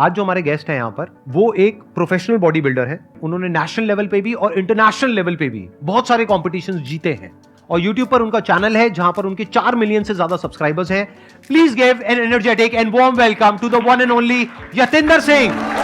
आज जो हमारे गेस्ट हैं यहाँ पर, वो एक प्रोफेशनल बॉडी बिल्डर है। उन्होंने नेशनल लेवल पे भी और इंटरनेशनल लेवल पे भी बहुत सारे कॉम्पिटिशंस जीते हैं और यूट्यूब पर उनका चैनल है जहां पर उनके 4 मिलियन से ज्यादा सब्सक्राइबर्स हैं। Please give an energetic and warm welcome to the one and only Yatinder Singh.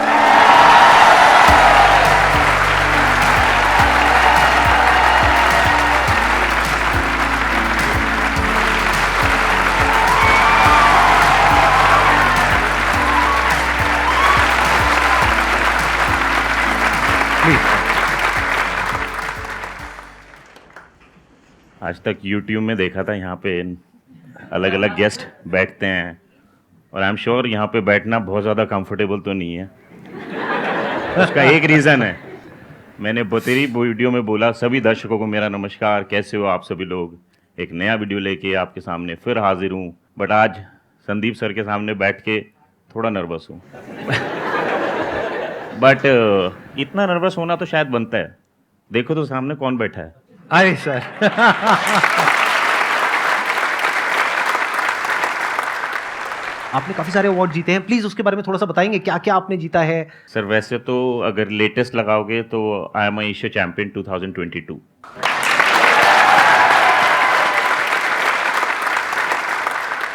आज तक YouTube में देखा था, यहाँ पे अलग अलग गेस्ट बैठते हैं और आई एम श्योर यहाँ पे बैठना बहुत ज़्यादा कंफर्टेबल तो नहीं है। उसका एक रीज़न है, मैंने बतेरी वीडियो में बोला, सभी दर्शकों को मेरा नमस्कार, कैसे हो आप सभी लोग। एक नया वीडियो लेके आपके सामने फिर हाजिर हूँ, बट आज संदीप सर के सामने बैठ के थोड़ा नर्वस हूँ। बट इतना नर्वस होना तो शायद बनता है। देखो तो सामने कौन बैठा है। अरे सर आपने काफी सारे अवार्ड जीते हैं, प्लीज उसके बारे में थोड़ा सा बताएंगे क्या क्या आपने जीता है। सर वैसे तो अगर लेटेस्ट लगाओगे तो I am Asia champion 2022।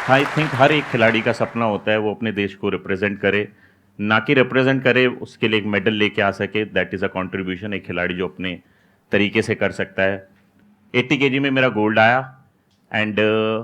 I think हर एक खिलाड़ी का सपना होता है वो अपने देश को रिप्रेजेंट करे, ना कि रिप्रेजेंट करे उसके लिए एक मेडल लेके आ सके। दैट इज़ अ कंट्रीब्यूशन एक खिलाड़ी जो अपने तरीके से कर सकता है। 80 kg में मेरा गोल्ड आया एंड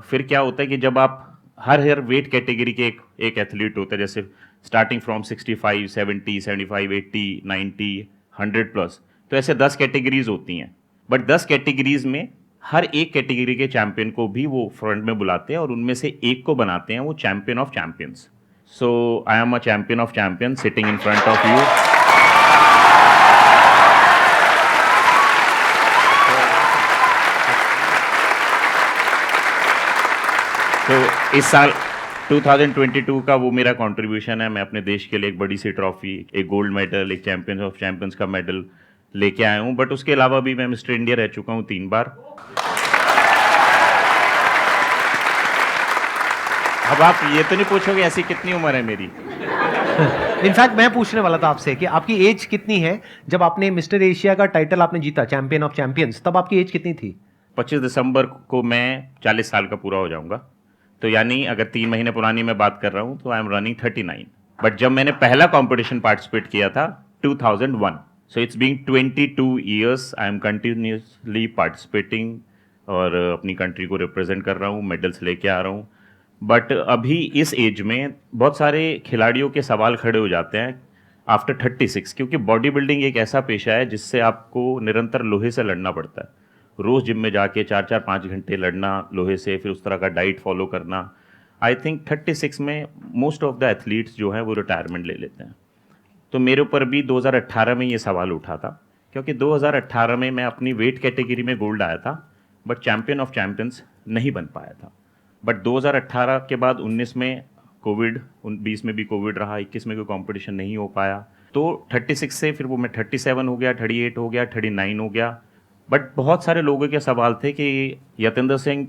फिर क्या होता है कि जब आप हर वेट कैटेगरी के एक एथलीट होता है, जैसे स्टार्टिंग फ्रॉम 65, 70, 75, 80, 90, 100 प्लस, तो ऐसे 10 कैटेगरीज होती हैं। बट 10 कैटेगरीज में हर एक कैटेगरी के चैंपियन को भी वो फ्रंट में बुलाते हैं और उनमें से एक को बनाते हैं वो champion of champions. So I am a champion of champion sitting in front of you. तो इस साल 2022 का वो मेरा कंट्रीब्यूशन है। मैं अपने देश के लिए एक बड़ी सी ट्रॉफी, एक गोल्ड मेडल, एक चैंपियन ऑफ चैंपियंस का मेडल लेके आया हूँ। बट उसके अलावा भी मैं मिस्टर इंडिया रह चुका हूँ 3 बार। अब आप ये तो नहीं पूछोगे ऐसी कितनी उम्र है मेरी। इनफैक्ट मैं पूछने वाला था आपसे कि आपकी एज कितनी है जब आपने मिस्टर एशिया का टाइटल आपने जीता, चैंपियन ऑफ चैंपियंस, तब आपकी एज कितनी थी? 25 दिसंबर को मैं 40 साल का पूरा हो जाऊंगा। तो यानी अगर 3 महीने पुरानी मैं बात कर रहा हूँ तो आई एम रनिंग 39। बट जब मैंने पहला कंपटीशन पार्टिसिपेट किया था 2001, so it's being 22 years I am continuously participating और अपनी कंट्री को रिप्रेजेंट कर रहा हूँ, मेडल्स लेके आ रहा हूँ। बट अभी इस एज में बहुत सारे खिलाड़ियों के सवाल खड़े हो जाते हैं आफ्टर 36, क्योंकि बॉडी बिल्डिंग एक ऐसा पेशा है जिससे आपको निरंतर लोहे से लड़ना पड़ता है। रोज़ जिम में जाके 4-4-5 घंटे लड़ना लोहे से, फिर उस तरह का डाइट फॉलो करना। आई थिंक 36 में मोस्ट ऑफ द एथलीट्स जो हैं वो रिटायरमेंट ले लेते हैं। तो मेरे ऊपर भी 2018 में ये सवाल उठा था, क्योंकि 2018 में मैं अपनी वेट कैटेगरी में गोल्ड आया था बट चैम्पियन ऑफ चैम्पियंस नहीं बन पाया था। बट 2018 के बाद 19 में कोविड, 20 में भी कोविड रहा, 21 में कोई कॉम्पिटिशन नहीं हो पाया। तो 36 से फिर वो मैं 37 हो गया, 38 हो गया, 39 हो गया। बट बहुत सारे लोगों के सवाल थे कि यतिंदर सिंह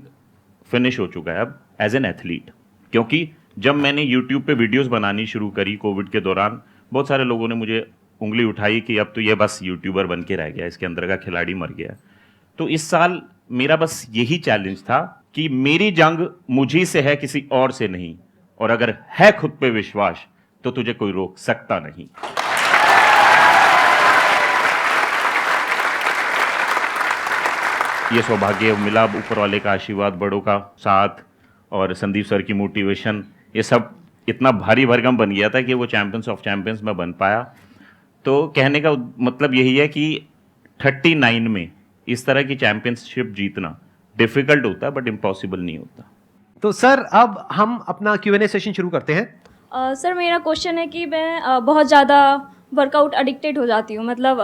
फिनिश हो चुका है अब एज एन एथलीट, क्योंकि जब मैंने यूट्यूब पे वीडियोस बनानी शुरू करी कोविड के दौरान, बहुत सारे लोगों ने मुझे उंगली उठाई कि अब तो ये बस यूट्यूबर बन के रह गया, इसके अंदर का खिलाड़ी मर गया। तो इस साल मेरा बस यही चैलेंज था कि मेरी जंग मुझी से है, किसी और से नहीं, और अगर है खुद पे विश्वास तो तुझे कोई रोक सकता नहीं। ये सौभाग्य मिला, ऊपर वाले का आशीर्वाद, बड़ों का साथ और संदीप सर की मोटिवेशन, ये सब इतना भारी भरकम बन गया था कि वो चैंपियंस ऑफ चैंपियंस में बन पाया। तो कहने का मतलब यही है कि 39 में इस तरह की चैंपियनशिप जीतना डिफिकल्ट होता है बट इम्पॉसिबल नहीं होता। तो सर अब हम अपना Q&A सेशन शुरू करते हैं। सर मेरा क्वेश्चन है कि मैं बहुत ज़्यादा वर्कआउट एडिक्टेड हो जाती हूँ, मतलब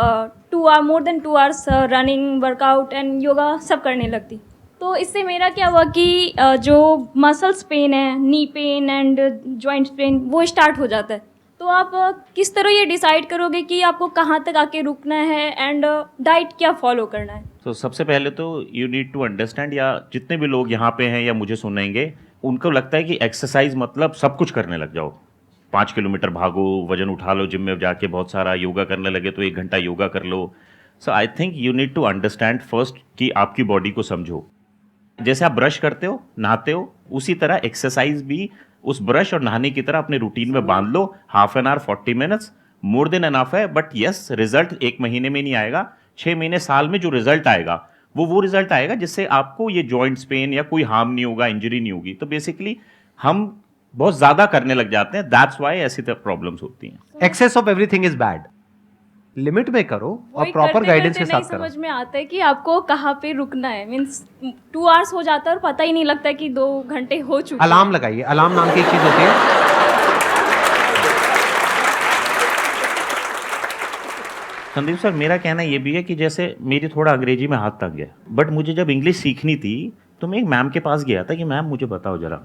more than 2 hours running, workout and yoga सब करने लगती। तो इससे मेरा क्या हुआ कि जो मसल्स पेन है, knee pain and joints pain, वो स्टार्ट हो जाता है। तो आप किस तरह ये डिसाइड करोगे कि आपको कहाँ तक आके रुकना है एंड डाइट क्या फॉलो करना है? तो सबसे पहले तो यू नीड टू अंडरस्टैंड, या जितने भी लोग यहाँ पे हैं या मुझे सुनेंगे, उनको लगता है कि एक्सरसाइज मतलब सब कुछ करने लग जाओ, 5 किलोमीटर भागो, वजन उठा लो, जिम में जाके बहुत सारा योगा करने लगे तो 1 घंटा योगा कर लो. So I think you need to understand first कि आपकी बॉडी को समझो. जैसे आप ब्रश करते हो, नहाते हो, उसी तरह एक्सरसाइज भी उस ब्रश और नहाने की तरह अपने रूटीन में बांध लो. Half an hour, 40 minutes more than enough है. बट यस, रिजल्ट 1 महीने में नहीं आएगा, 6 महीने, साल में जो रिजल्ट आएगा वो रिजल्ट आएगा जिससे आपको ये जॉइंट्स पेन या कोई हार्म नहीं होगा, इंजरी नहीं होगी. तो बेसिकली हम बहुत ज्यादा करने लग जाते हैं, दैट्स वाई ऐसी प्रॉब्लम्स होती हैं. Excess of everything is bad. Limit में करो और वही प्रॉपर करते गाइडेंस करते के साथ नहीं करो. समझ में आता है कि आपको कहाँ पे रुकना है. मीन्स 2 आवर्स हो जाता है और पता ही नहीं लगता कि 2 घंटे हो चुके हैं. अलार्म लगाइए. अलार्म नाम की एक चीज होती है. संदीप सर, मेरा कहना ये भी है कि जैसे मेरी थोड़ा अंग्रेजी में हाथ तक गया, बट मुझे जब इंग्लिश सीखनी थी तो मैं एक मैम के पास गया था कि मैम मुझे बताओ जरा,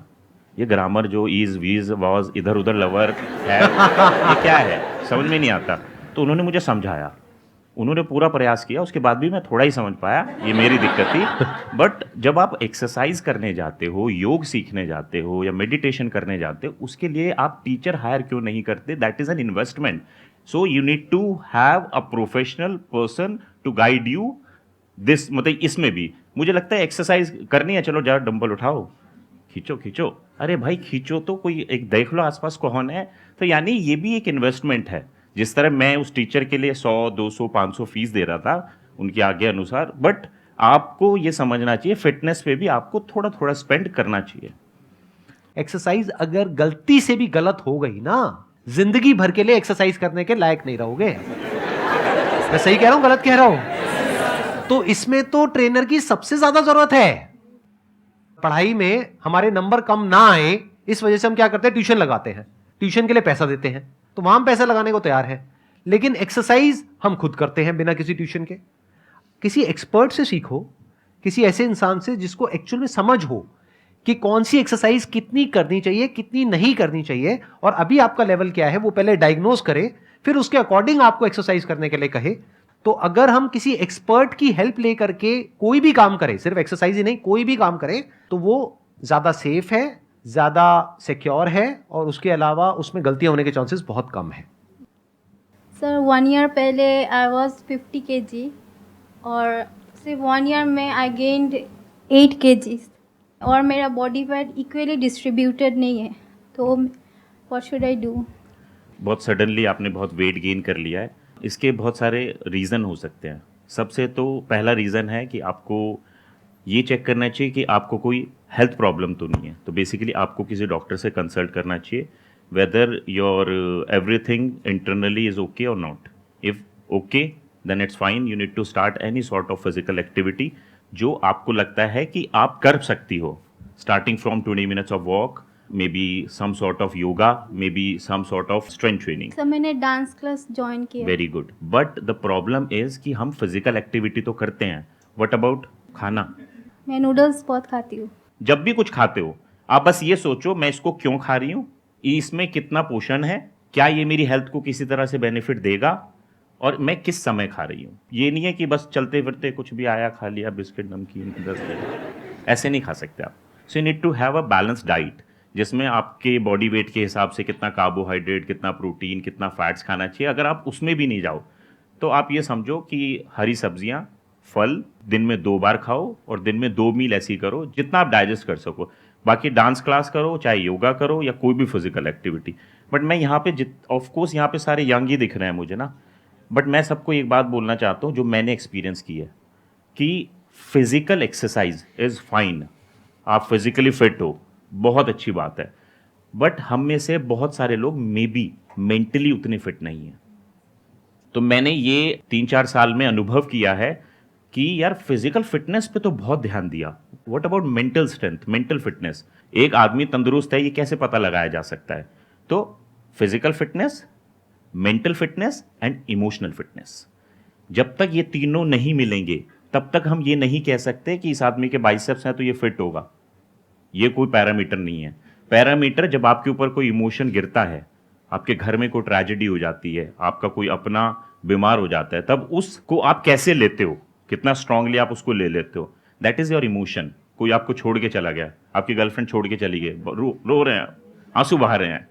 ये ग्रामर जो इज, वीज, वॉज, इधर उधर लवर है, ये क्या है, समझ में नहीं आता. तो उन्होंने मुझे समझाया, उन्होंने पूरा प्रयास किया, उसके बाद भी मैं थोड़ा ही समझ पाया, ये मेरी दिक्कत थी. बट जब आप एक्सरसाइज करने जाते हो, योग सीखने जाते हो या मेडिटेशन करने जाते हो, उसके लिए आप टीचर हायर क्यों नहीं करते? That is an investment. So you need to have a professional person to guide you this. मतलब इसमें भी मुझे लगता है एक्सरसाइज करनी है, चलो जरा डंबल उठाओ, खींचो खींचो, अरे भाई खींचो तो, कोई एक देख लो आसपास कौन है. तो यानी ये भी एक इन्वेस्टमेंट है. जिस तरह मैं उस टीचर के लिए 100, 200, 500 फीस दे रहा था उनके आगे अनुसार, बट आपको ये समझना चाहिए फिटनेस पे भी आपको थोड़ा थोड़ा स्पेंड करना चाहिए. एक्सरसाइज अगर गलती से भी गलत हो गई ना, जिंदगी भर के लिए एक्सरसाइज करने के लायक नहीं रहोगे. मैं सही कह रहा हूं, गलत कह रहा हूं? तो इसमें तो ट्रेनर की सबसे ज्यादा जरूरत है. पढ़ाई में हमारे नंबर कम ना आए, इस वजह से हम क्या करते हैं, ट्यूशन लगाते हैं. ट्यूशन के लिए पैसा देते हैं, तो वहां हम पैसा लगाने को तैयार है. लेकिन एक्सरसाइज हम खुद करते हैं बिना किसी ट्यूशन के. किसी एक्सपर्ट से सीखो, किसी ऐसे इंसान से जिसको एक्चुअल में समझ हो कि कौन सी एक्सरसाइज कितनी करनी चाहिए, कितनी नहीं करनी चाहिए, और अभी आपका लेवल क्या है वो पहले डायग्नोज करे, फिर उसके अकॉर्डिंग आपको एक्सरसाइज करने के लिए कहे. तो अगर हम किसी एक्सपर्ट की हेल्प लेकर के कोई भी काम करें, सिर्फ एक्सरसाइज ही नहीं, कोई भी काम करें, तो वो ज्यादा सेफ है, ज्यादा सिक्योर है, और उसके अलावा उसमें गलतियां होने के चांसेस बहुत कम है. सर 1 ईयर पहले आई वॉज 50 kg और सिर्फ 1 ईयर में आई गेंड 8 kg और मेरा बॉडी वेट इक्वली डिस्ट्रीब्यूटेड नहीं है. तो व्हाट शुड आई डू? बहुत सडनली आपने बहुत वेट गेन कर लिया है. इसके बहुत सारे रीज़न हो सकते हैं. सबसे तो पहला रीज़न है कि आपको ये चेक करना चाहिए कि आपको कोई हेल्थ प्रॉब्लम तो नहीं है. तो बेसिकली आपको किसी डॉक्टर से कंसल्ट करना चाहिए, whether your everything internally is okay और not. If okay then it's fine. You need to start any sort of physical activity जो आपको लगता है कि आप कर सकती हो, starting from 20 minutes of walk, maybe some sort of yoga, maybe some sort of strength training. Sir मैंने डांस क्लास ज्वाइन किया. Very good. But the problem is कि हम फिजिकल एक्टिविटी तो करते हैं, व्हाट अबाउट खाना? मैं noodles बहुत खाती हूँ. जब भी कुछ खाते हो आप बस ये सोचो, मैं इसको क्यों खा रही हूँ, इसमें कितना पोषण है, क्या ये मेरी हेल्थ को किसी तरह से बेनिफिट देगा, और मैं किस समय खा रही हूँ. ये नहीं है कि बस चलते फिरते कुछ भी आया खा लिया, बिस्किट नमकीन 10 ऐसे नहीं खा सकते आप. So you need to have a balance diet जिसमें आपके बॉडी वेट के हिसाब से कितना कार्बोहाइड्रेट, कितना प्रोटीन, कितना फैट्स खाना चाहिए. अगर आप उसमें भी नहीं जाओ तो आप ये समझो कि हरी सब्जियां, फल दिन में 2 बार खाओ और दिन में 2 मील ऐसी करो जितना आप डाइजेस्ट कर सको. बाकी डांस क्लास करो, चाहे योगा करो या कोई भी फिजिकल एक्टिविटी. बट मैं यहाँ पे ऑफ कोर्स यहाँ पे सारे यंग ही दिख रहे हैं मुझे ना, बट मैं सबको एक बात बोलना चाहता हूँ जो मैंने एक्सपीरियंस की है कि फिजिकल एक्सरसाइज इज़ फाइन. आप फिजिकली फिट हो, बहुत अच्छी बात है, बट हम में से बहुत सारे लोग मे बी मेंटली उतने फिट नहीं हैं. तो मैंने ये 3-4 साल में अनुभव किया है कि यार फिजिकल फिटनेस पे तो बहुत ध्यान दिया, what about mental strength, mental fitness? एक आदमी तंदुरुस्त है ये कैसे पता लगाया जा सकता है? तो physical fitness, mental fitness and emotional fitness, जब तक ये तीनों नहीं मिलेंगे तब तक हम ये नहीं कह सकते कि इस आदमी के बाइसेप्स हैं तो ये फिट होगा. ये कोई पैरामीटर नहीं है. पैरामीटर जब आपके ऊपर कोई इमोशन गिरता है, आपके घर में कोई ट्रेजेडी हो जाती है, आपका कोई अपना बीमार हो जाता है, तब उसको आप कैसे लेते हो, कितना स्ट्रांगली आप उसको ले लेते हो, दैट इज योर इमोशन. कोई आपको छोड़ के चला गया, आपकी गर्लफ्रेंड छोड़ के चली गई, रो रहे हैं, आंसू बहा रहे हैं,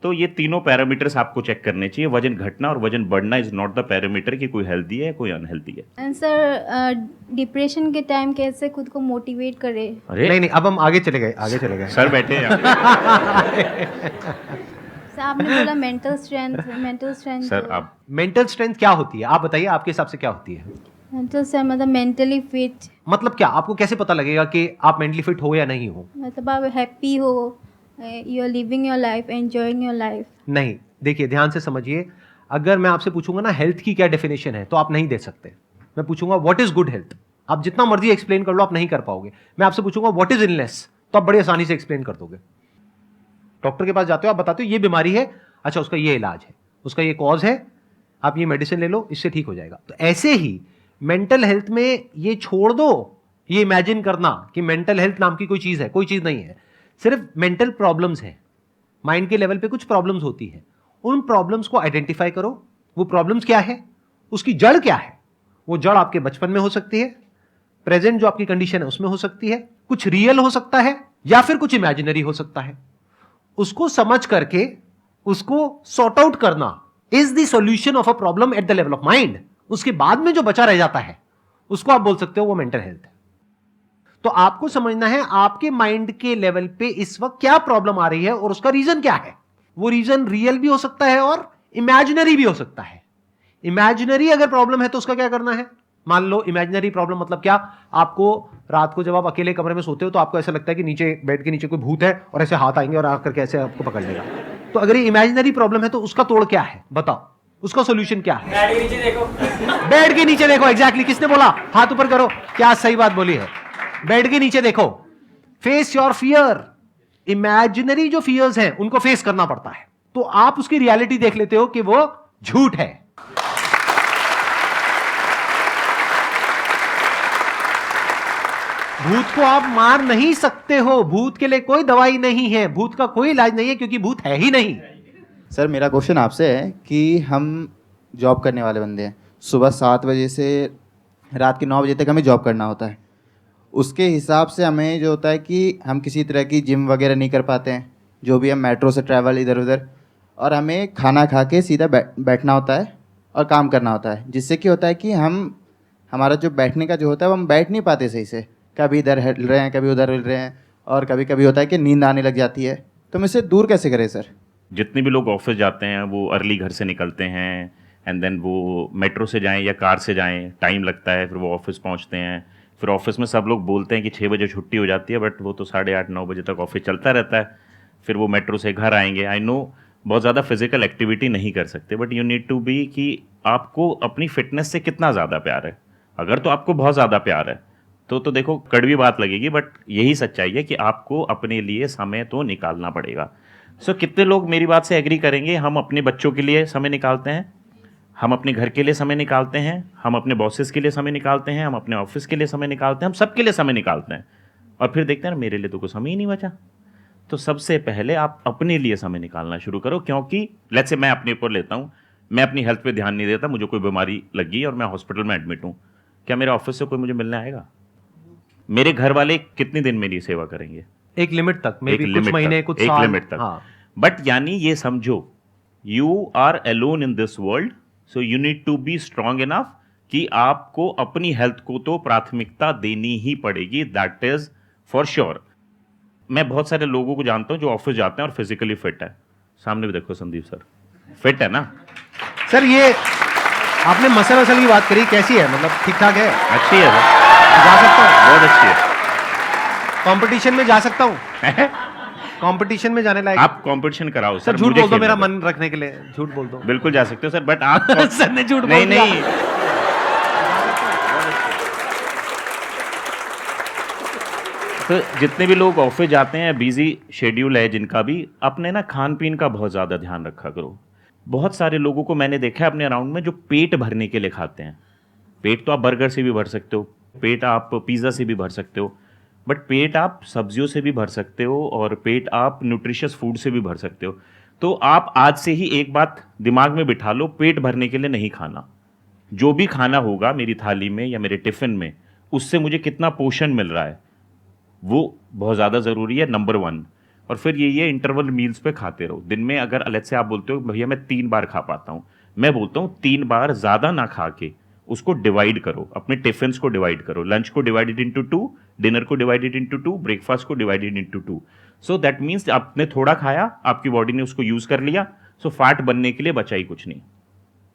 तो ये तीनों पैरामीटर्स आपको चेक करने चाहिए। वजन घटना और वजन बढ़ना इज नॉट द पैरामीटर कि कोई हेल्दी है कोई अनहेल्दी है। एंड सर डिप्रेशन के टाइम कैसे खुद को मोटिवेट करे? अरे नहीं नहीं, अब हम आगे चले गए सर बैठे हैं यहाँ सर आपने बोला मेंटल स्ट्रेंथ पे। सर आप मेंटल स्ट्रेंथ क्या होती है, आप बताइए, आपके हिसाब से क्या होती है? मेंटल स्ट्रेंथ मतलब मेंटली फिट, मतलब क्या, आपको कैसे पता लगेगा कि आप मेंटली फिट हो या नहीं हो? मतलब आप हैप्पी हो, you are living your life, enjoying your life. नहीं, देखिए ध्यान से समझिए, अगर मैं आपसे पूछूंगा ना हेल्थ की क्या डेफिनेशन है तो आप नहीं दे सकते। मैं पूछूंगा व्हाट इज गुड हेल्थ, आप जितना मर्जी एक्सप्लेन कर लो आप नहीं कर पाओगे। मैं आपसे पूछूंगा व्हाट इज इलनेस, तो आप बड़ी आसानी से एक्सप्लेन कर दोगे। डॉक्टर के पास जाते हो, आप बताते हो ये बीमारी है, अच्छा उसका ये इलाज है, उसका ये कॉज है, आप ये मेडिसिन ले लो, इससे ठीक हो जाएगा। तो ऐसे ही मेंटल हेल्थ में ये छोड़ दो ये इमेजिन करना कि मेंटल हेल्थ नाम की कोई चीज है, कोई चीज नहीं है। सिर्फ मेंटल प्रॉब्लम्स हैं, माइंड के लेवल पे कुछ प्रॉब्लम्स होती है। उन प्रॉब्लम्स को आइडेंटिफाई करो, वो प्रॉब्लम्स क्या है, उसकी जड़ क्या है। वो जड़ आपके बचपन में हो सकती है, प्रेजेंट जो आपकी कंडीशन है उसमें हो सकती है, कुछ रियल हो सकता है या फिर कुछ इमेजिनरी हो सकता है। उसको समझ करके उसको सॉर्ट आउट करना is the solution of a problem at the level of mind. उसके बाद में जो बचा रह जाता है उसको आप बोल सकते हो वो मेंटल हेल्थ है। तो आपको समझना है आपके माइंड के लेवल पे इस वक्त क्या प्रॉब्लम आ रही है और उसका रीजन क्या है। वो रीजन रियल भी हो सकता है और इमेजिनरी भी हो सकता है। इमेजिनरी अगर प्रॉब्लम है तो उसका क्या करना है, मान लो इमेजिनरी प्रॉब्लम मतलब क्या, आपको रात को जब आप अकेले कमरे में सोते हो तो आपको ऐसा लगता है कि नीचे बेड के नीचे कोई भूत है और ऐसे हाथ आएंगे और आकर के ऐसे आपको पकड़ लेगा। तो अगर ये इमेजिनरी प्रॉब्लम है तो उसका तोड़ क्या है, बताओ उसका सोल्यूशन क्या है? बेड के नीचे देखो, बेड के नीचे देखो। एग्जैक्टली, किसने बोला, हाथ ऊपर करो, क्या सही बात बोली है। बेड के नीचे देखो, फेस योर फियर। इमेजिनरी जो फियर्स हैं उनको फेस करना पड़ता है, तो आप उसकी रियलिटी देख लेते हो कि वो झूठ है। भूत को आप मार नहीं सकते हो, भूत के लिए कोई दवाई नहीं है, भूत का कोई इलाज नहीं है, क्योंकि भूत है ही नहीं। सर मेरा क्वेश्चन आपसे है कि हम जॉब करने वाले बंदे हैं, सुबह 7 बजे से रात के 9 बजे तक हमें जॉब करना होता है। उसके हिसाब से हमें जो होता है कि हम किसी तरह की जिम वगैरह नहीं कर पाते हैं, जो भी हम मेट्रो से ट्रैवल इधर उधर, और हमें खाना खा के सीधा बैठना होता है और काम करना होता है, जिससे कि होता है कि हमारा जो बैठने का जो होता है वो हम बैठ नहीं पाते सही से, कभी इधर हिल रहे हैं कभी उधर हिल रहे हैं, और कभी कभी होता है कि नींद आने लग जाती है। तो हम इससे दूर कैसे करें सर? जितने भी लोग ऑफिस जाते हैं वो अर्ली घर से निकलते हैं, एंड देन वो मेट्रो से जाएं या कार से जाएं, टाइम लगता है, फिर वो ऑफिस पहुंचते हैं। फिर ऑफिस में सब लोग बोलते हैं कि 6 बजे छुट्टी हो जाती है, बट वो तो 8:30-9 बजे तक ऑफिस चलता रहता है। फिर वो मेट्रो से घर आएंगे। आई नो बहुत ज़्यादा फिजिकल एक्टिविटी नहीं कर सकते, but you need to be कि आपको अपनी फिटनेस से कितना ज़्यादा प्यार है। अगर तो आपको बहुत ज़्यादा प्यार है तो देखो कड़वी बात लगेगी, बट यही सच्चाई है कि आपको अपने लिए समय तो निकालना पड़ेगा। सो कितने लोग मेरी बात से एग्री करेंगे, हम अपने बच्चों के लिए समय निकालते हैं, हम अपने घर के लिए समय निकालते हैं, हम अपने बॉसेस के लिए समय निकालते हैं, हम अपने ऑफिस के लिए समय निकालते हैं, हम सबके लिए समय निकालते हैं, और फिर देखते हैं मेरे लिए तो कुछ समय ही नहीं बचा। तो सबसे पहले आप अपने लिए समय निकालना शुरू करो, क्योंकि लेट्स से मैं अपने ऊपर लेता हूँ, मैं अपनी हेल्थ पे ध्यान नहीं देता, मुझे कोई बीमारी लगी और मैं हॉस्पिटल में एडमिट हूँ, क्या मेरे ऑफिस से कोई मुझे मिलने आएगा? मेरे घर वाले कितने दिन मेरी सेवा करेंगे? एक लिमिट तक, मे बी कुछ महीने कुछ साल, एक लिमिट तक। हाँ। बट यानी ये समझो you are alone in this world, so you need to be strong enough कि आपको अपनी हेल्थ को तो प्राथमिकता देनी ही पड़ेगी, दैट इज फॉर श्योर। मैं बहुत सारे लोगों को जानता हूं जो ऑफिस जाते हैं और फिजिकली फिट है। सामने भी देखो संदीप सर, फिट है ना सर? ये आपने मसल वसल की बात करी, कैसी है, मतलब ठीक ठाक है? अच्छी है सर, जा सकता हूँ, बहुत अच्छी है। कंपटीशन में जा सकता हूँ? कंपटीशन में जाने लायक? आप कंपटीशन कराओ सर, झूठ बोल दो मेरा मन रखने के लिए, झूठ बोल दो। बिल्कुल जा सकते हो सर, बट आप सर ने झूठ बोल नहीं दिया। नहीं तो जितने भी लोग ऑफिस जाते हैं, बिजी शेड्यूल है जिनका भी, अपने ना खान पीन का बहुत ज़्यादा ध्यान रखा करो। बहुत सारे लोगों को मैंने देखा है अपने अराउंड में जो पेट भरने के लिए खाते हैं। पेट तो आप बर्गर से भी भर सकते हो, पेट आप पिज़्ज़ा से भी भर सकते हो, बट पेट आप सब्जियों से भी भर सकते हो, और पेट आप न्यूट्रिशियस फूड से भी भर सकते हो। तो आप आज से ही एक बात दिमाग में बिठा लो, पेट भरने के लिए नहीं खाना। जो भी खाना होगा मेरी थाली में या मेरे टिफ़िन में, उससे मुझे कितना पोषण मिल रहा है वो बहुत ज़्यादा ज़रूरी है, नंबर 1। और फिर ये इंटरवल मील्स पे खाते रहो। दिन में अगर अलग से आप बोलते हो भैया मैं 3 बार खा पाता हूँ, मैं बोलता हूँ 3 बार ज़्यादा ना खा के उसको डिवाइड करो, अपने टिफिन्स को डिवाइड करो, लंच को डिवाइडेड इंटू 2, डिनर को डिवाइडेड इंटू 2, ब्रेकफास्ट को divided into 2। So that means आपने थोड़ा खाया, आपकी बॉडी ने उसको यूज कर लिया, सो फैट बनने के लिए बचा ही कुछ नहीं।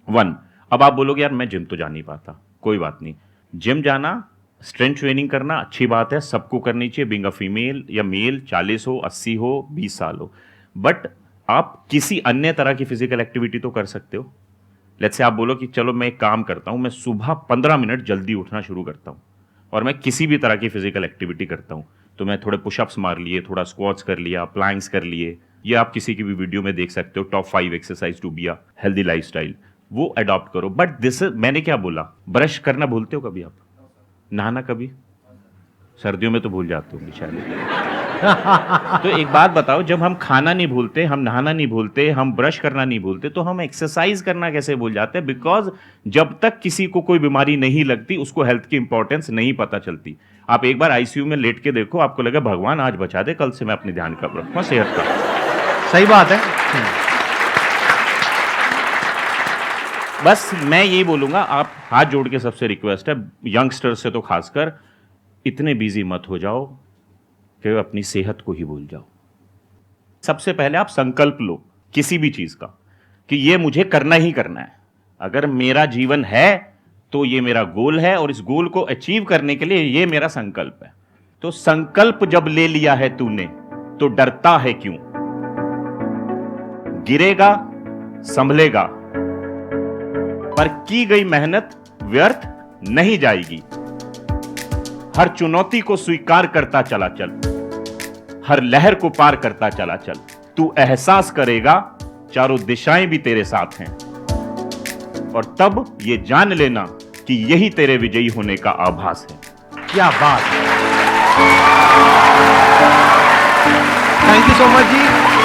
1। अब आप बोलोगे यार मैं जिम तो जा नहीं पाता, कोई बात नहीं, जिम जाना, स्ट्रेंथ ट्रेनिंग करना अच्छी बात है, सबको करनी चाहिए, बीइंग अ फीमेल या मेल, 40 हो, 80 हो, 20 साल हो, बट आप किसी अन्य तरह की फिजिकल एक्टिविटी तो कर सकते हो। लेट्स से आप बोलो कि चलो मैं एक काम करता हूं, मैं सुबह 15 मिनट जल्दी उठना शुरू करता हूं और मैं किसी भी तरह की फिजिकल एक्टिविटी करता हूं, तो मैं थोड़े पुशअप्स मार लिए, थोड़ा स्क्वाट्स कर लिया, प्लैंक्स कर लिए, ये आप किसी की भी वीडियो में देख सकते हो, top 5 exercise to be a healthy lifestyle, वो अडॉप्ट करो। बट दिस मैंने क्या बोला, ब्रश करना भूलते हो कभी आप? नहाना कभी? सर्दियों में तो भूल जाते होंगे शायद। तो एक बात बताओ, जब हम खाना नहीं भूलते, हम नहाना नहीं भूलते, हम ब्रश करना नहीं भूलते, तो हम एक्सरसाइज करना कैसे भूल जाते हैं? बिकॉज जब तक किसी को कोई बीमारी नहीं लगती उसको हेल्थ की इंपॉर्टेंस नहीं पता चलती। आप एक बार आईसीयू में लेट के देखो, आपको लगा भगवान आज बचा दे, कल से मैं अपने ध्यान कब रखूंगा सेहत का। सही बात है। बस मैं यही बोलूंगा, आप हाथ जोड़ के सबसे रिक्वेस्ट है, यंगस्टर से तो खासकर, इतने बिजी मत हो जाओ कि अपनी सेहत को ही भूल जाओ। सबसे पहले आप संकल्प लो किसी भी चीज का कि ये मुझे करना ही करना है। अगर मेरा जीवन है तो ये मेरा गोल है और इस गोल को अचीव करने के लिए ये मेरा संकल्प है। तो संकल्प जब ले लिया है तूने तो डरता है क्यों? गिरेगा, संभलेगा, पर की गई मेहनत व्यर्थ नहीं जाएगी। हर चुनौती को स्वीकार करता चला चल, हर लहर को पार करता चला चल। तू एहसास करेगा चारों दिशाएं भी तेरे साथ हैं, और तब ये जान लेना कि यही तेरे विजयी होने का आभास है। क्या बात है। Thank you so much ji.